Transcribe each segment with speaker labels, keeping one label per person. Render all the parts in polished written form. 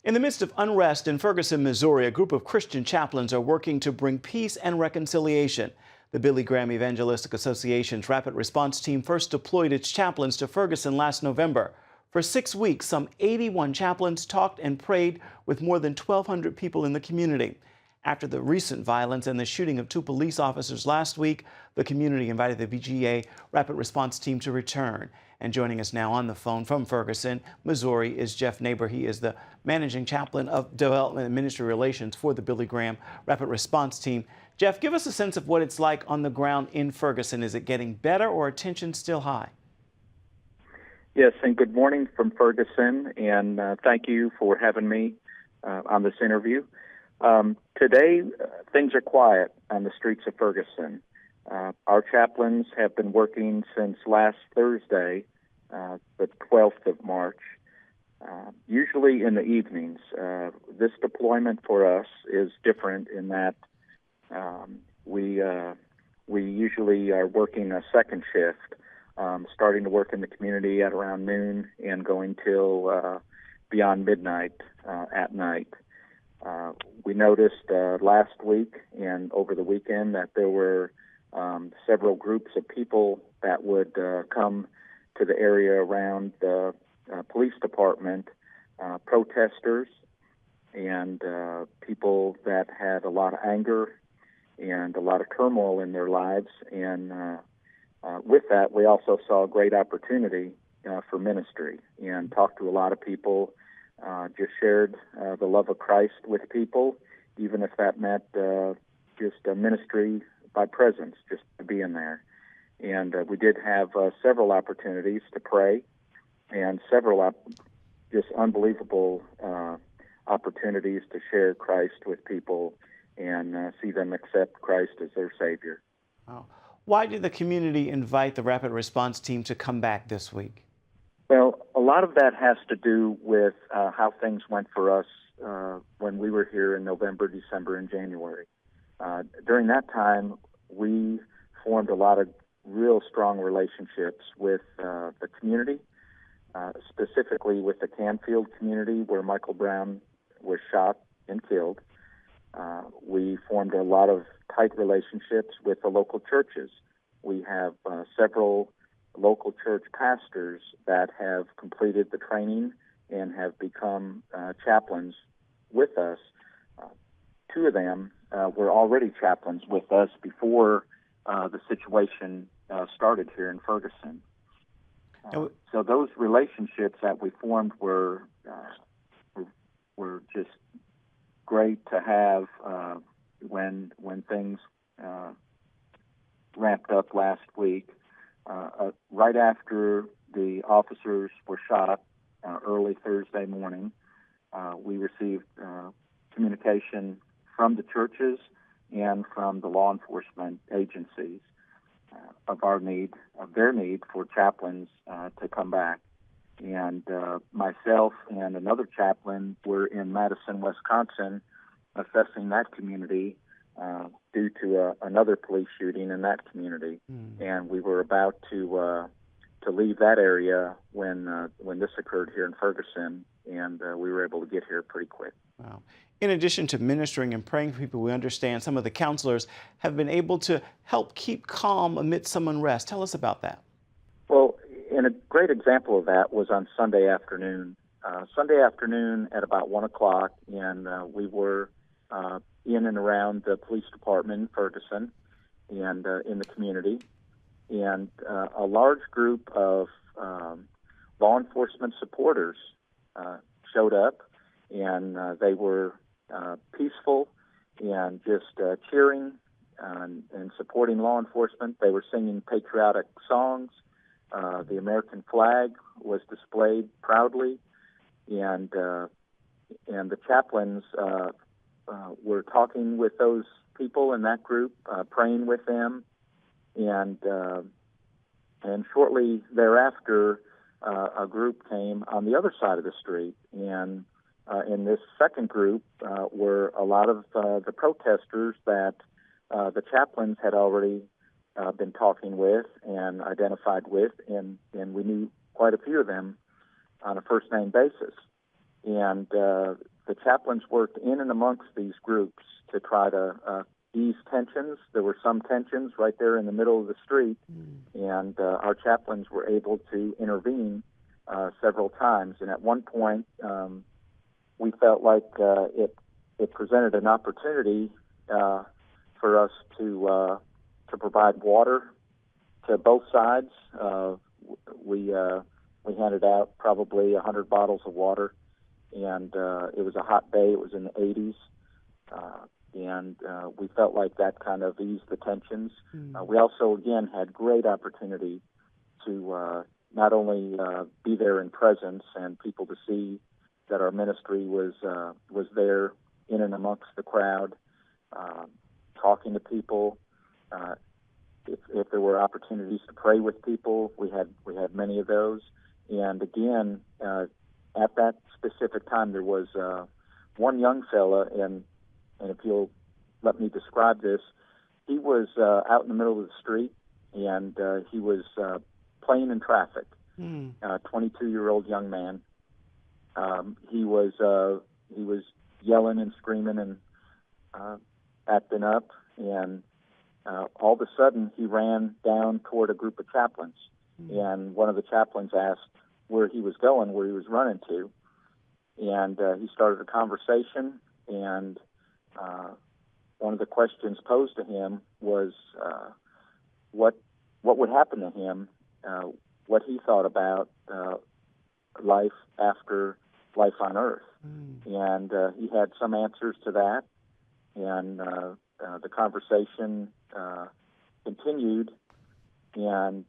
Speaker 1: In the midst of unrest in Ferguson, Missouri, a group of Christian chaplains are working to bring peace and reconciliation. The Billy Graham Evangelistic Association's Rapid Response Team first deployed its chaplains to Ferguson last November. For 6 weeks, some 81 chaplains talked and prayed with more than 1,200 people in the community. After the recent violence and the shooting of 2 police officers last week, the community invited the VGA Rapid Response Team to return. And joining us now on the phone from Ferguson, Missouri, is Jeff Neighbor. He is the Managing Chaplain of Development and Ministry Relations for the Billy Graham Rapid Response Team. Jeff, give us a sense of what it's like on the ground in Ferguson. Is it getting better or tension still high?
Speaker 2: Yes, and good morning from Ferguson, and thank you for having me on this interview. Today, things are quiet on the streets of Ferguson. Our chaplains have been working since last Thursday, the 12th of March, usually in the evenings. This deployment for us is different in that we usually are working a second shift, starting to work in the community at around noon and going till beyond midnight at night. We noticed last week and over the weekend that there were several groups of people that would come to the area around the police department, protesters and people that had a lot of anger and a lot of turmoil in their lives. And with that, we also saw a great opportunity for ministry and talked to a lot of people, just shared the love of Christ with people, even if that meant just a ministry by presence, just to be in there. And we did have several opportunities to pray and several just unbelievable opportunities to share Christ with people and see them accept Christ as their Savior.
Speaker 1: Wow. Why did the community invite the Rapid Response Team to come back this week?
Speaker 2: Well, a lot of that has to do with how things went for us when we were here in November, December, and January. During that time, we formed a lot of real strong relationships with the community, specifically with the Canfield community where Michael Brown was shot and killed. We formed a lot of tight relationships with the local churches. We have several local church pastors that have completed the training and have become chaplains with us. 2 of them were already chaplains with us before the situation started here in Ferguson. So those relationships that we formed were just great to have when things ramped up last week. Right after the officers were shot early Thursday morning, we received communication from the churches and from the law enforcement agencies of their need for chaplains to come back. And myself and another chaplain were in Madison, Wisconsin, assessing that community due to another police shooting in that community. And we were about to leave that area when this occurred here in Ferguson, and we were able to get here pretty quick.
Speaker 1: Wow. In addition to ministering and praying for people, we understand some of the counselors have been able to help keep calm amidst some unrest. Tell us about that.
Speaker 2: Well, and a great example of that was on Sunday afternoon. Sunday afternoon at about 1 o'clock, and we were in and around the police department in Ferguson and in the community. And a large group of law enforcement supporters showed up, and they were peaceful and just cheering and supporting law enforcement. They were singing patriotic songs. The American flag was displayed proudly, and the chaplains were talking with those people in that group, praying with them, and shortly thereafter, a group came on the other side of the street, and in this second group were a lot of the protesters that the chaplains had already been talking with and identified with, and we knew quite a few of them on a first-name basis. And the chaplains worked in and amongst these groups to try to ease tensions. There were some tensions right there in the middle of the street, and our chaplains were able to intervene several times. And at one point, we felt like it presented an opportunity for us to provide water to both sides. We handed out probably 100 bottles of water, and it was a hot day. It was in the 80s, and we felt like that kind of eased the tensions. We also, again, had great opportunity to not only be there in presence and people to see that our ministry was there in and amongst the crowd, talking to people. If there were opportunities to pray with people, we had many of those. And again, at that specific time, there was one young fella, and if you'll let me describe this, he was out in the middle of the street, and he was playing in traffic. 22-year-old young man. He was yelling and screaming and acting up, and all of a sudden he ran down toward a group of chaplains, and one of the chaplains asked where he was going, where he was running to, and he started a conversation, and one of the questions posed to him was what would happen to him, what he thought about life after life on earth. And he had some answers to that, and the conversation continued, and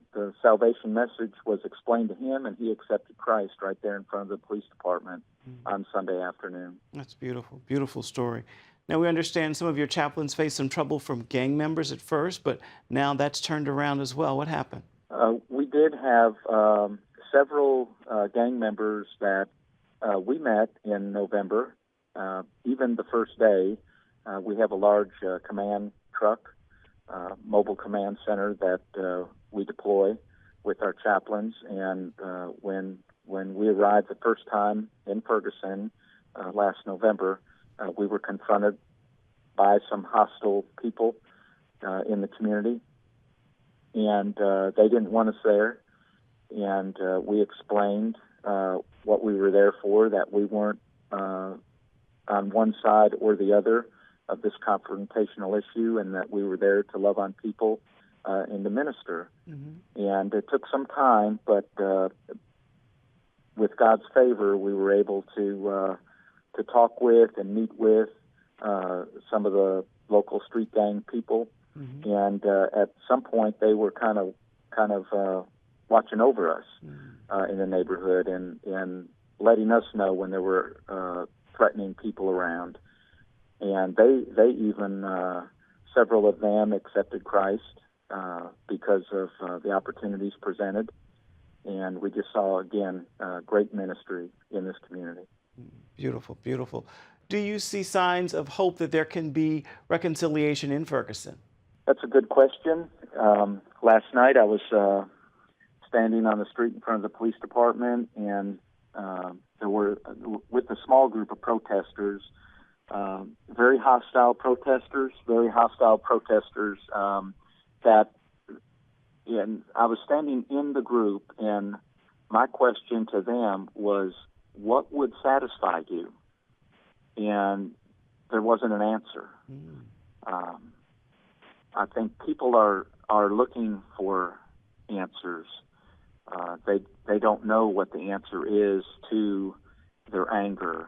Speaker 2: the salvation message was explained to him, and he accepted Christ right there in front of the police department on Sunday afternoon.
Speaker 1: That's beautiful, beautiful story. Now, we understand some of your chaplains faced some trouble from gang members at first, but now that's turned around as well. What happened?
Speaker 2: We did have several gang members that we met in November. Even the first day, we have a large command truck, mobile command center that we deploy with our chaplains. And when we arrived the first time in Ferguson last November, we were confronted by some hostile people in the community, and they didn't want us there. And we explained what we were there for, that we weren't on one side or the other of this confrontational issue, and that we were there to love on people and to minister. And it took some time, but with God's favor, we were able to talk with and meet with some of the local street gang people. And at some point, they were kind of watching over us in the neighborhood and letting us know when there were threatening people around. And they even, several of them accepted Christ because of the opportunities presented. And we just saw, again, great ministry in this community.
Speaker 1: Beautiful, beautiful. Do you see signs of hope that there can be reconciliation in Ferguson?
Speaker 2: That's a good question. Last night I was standing on the street in front of the police department, and there were, with a small group of protesters, very hostile protesters that, and I was standing in the group, and my question to them was, what would satisfy you? And there wasn't an answer. I think people are looking for answers. They don't know what the answer is to their anger,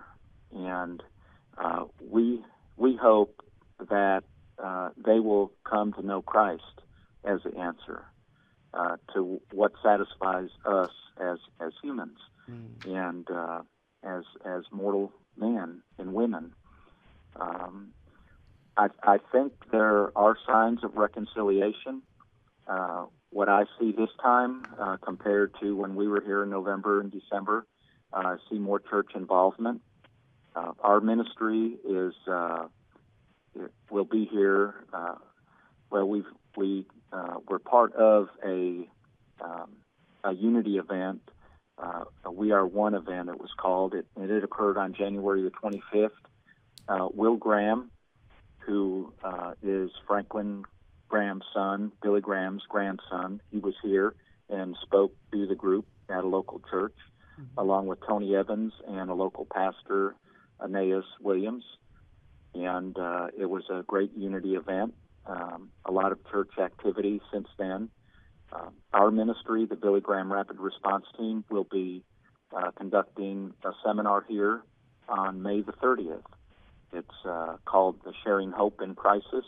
Speaker 2: and we hope that they will come to know Christ as the answer to what satisfies us as humans and as mortal men and women. I think there are signs of reconciliation. What I see this time compared to when we were here in November and December, I see more church involvement. Our ministry will be here. We're part of a unity event We Are One event, it was called. It occurred on January the 25th. Will Graham, who is Franklin Graham's son, Billy Graham's grandson, he was here and spoke to the group at a local church, along with Tony Evans and a local pastor, Aeneas Williams. And it was a great unity event, a lot of church activity since then. Our ministry, the Billy Graham Rapid Response Team, will be conducting a seminar here on May the 30th. It's called the Sharing Hope in Crisis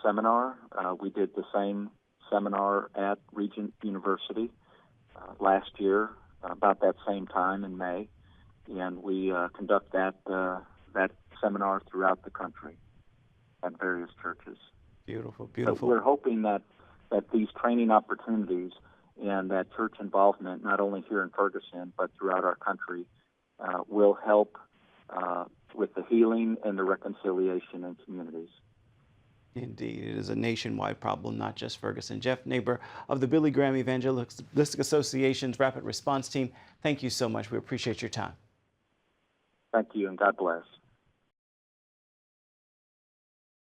Speaker 2: seminar. We did the same seminar at Regent University last year, about that same time in May, and we conduct that seminar throughout the country at various churches.
Speaker 1: Beautiful, beautiful.
Speaker 2: So we're hoping that these training opportunities and that church involvement, not only here in Ferguson but throughout our country, will help with the healing and the reconciliation in communities.
Speaker 1: Indeed, it is a nationwide problem, not just Ferguson. Jeff Neighbor of the Billy Graham Evangelistic Association's Rapid Response Team, thank you so much. We appreciate your time.
Speaker 2: Thank you, and God bless.